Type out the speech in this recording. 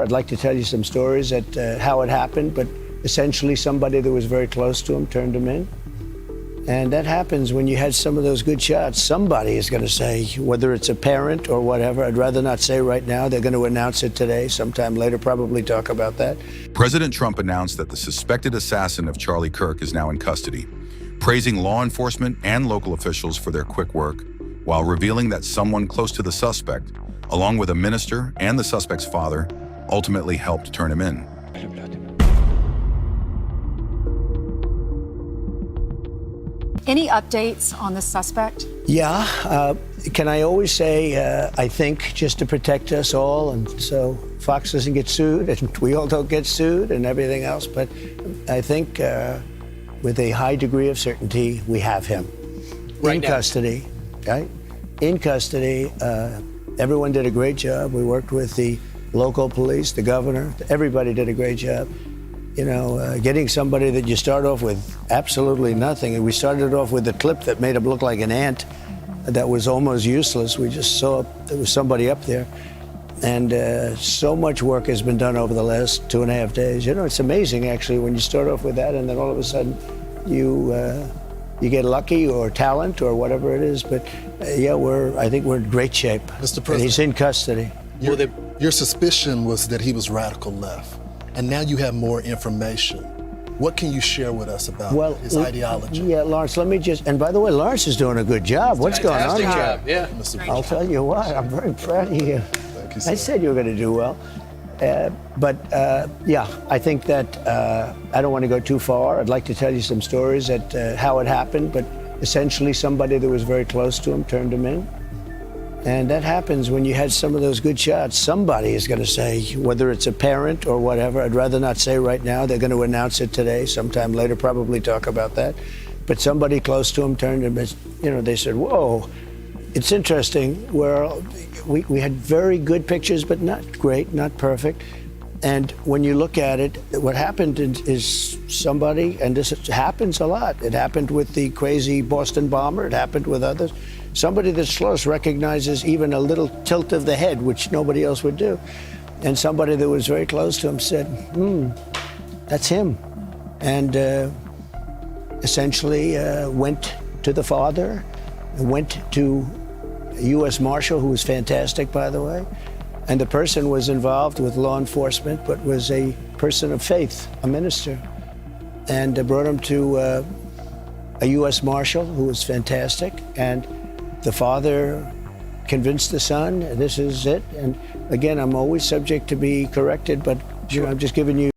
I'd like to tell you some stories at how it happened, but essentially somebody that was very close to him turned him in. And that happens when you had some of those good shots. Somebody is going to say, whether it's a parent or whatever, I'd rather not say right now. They're going to announce it today, sometime later, probably talk about that. President Trump announced that the suspected assassin of Charlie Kirk is now in custody, praising law enforcement and local officials for their quick work, while revealing that someone close to the suspect, along with a minister and the suspect's father, ultimately helped turn him in. Any updates on the suspect? Yeah. Can I always say, I think, just to protect us all, and so Fox doesn't get sued, and we all don't get sued, and everything else. But I think with a high degree of certainty, we have him in custody. Right? In custody. Everyone did a great job. We worked with the local police, the governor. Everybody did a great job. You know, getting somebody that you start off with absolutely nothing. And we started off with a clip that made him look like an ant that was almost useless. We just saw there was somebody up there. And so much work has been done over the last 2.5 days. You know, it's amazing, actually, when you start off with that and then all of a sudden you get lucky or talent or whatever it is. But yeah, I think we're in great shape. Mr. President, and he's in custody. Your suspicion was that he was radical left, and now you have more information. What can you share with us about his ideology? Yeah, Lawrence, let me just, and by the way, Lawrence is doing a good job. What's going on? Fantastic job, yeah. Mr. I'll President. tell you what, I'm very proud of you. Thank you, sir. I said you were going to do well. Yeah, I think that I don't want to go too far. I'd like to tell you some stories at how it happened, but essentially somebody that was very close to him turned him in. And that happens when you had some of those good shots. Somebody is going to say, whether it's a parent or whatever, I'd rather not say right now. They're going to announce it today, sometime later, probably talk about that. But somebody close to him turned him in. You know, they said, whoa. It's interesting where we had very good pictures, but not great, not perfect. And when you look at it, what happened is somebody, and this happens a lot. It happened with the crazy Boston bomber. It happened with others. Somebody that's close recognizes even a little tilt of the head, which nobody else would do. And somebody that was very close to him said, that's him. And essentially went to the father, went to a U.S. Marshal, who was fantastic, by the way. And the person was involved with law enforcement, but was a person of faith, a minister. And brought him to a U.S. Marshal, who was fantastic. And the father convinced the son, this is it. And again, I'm always subject to be corrected, but I'm just giving you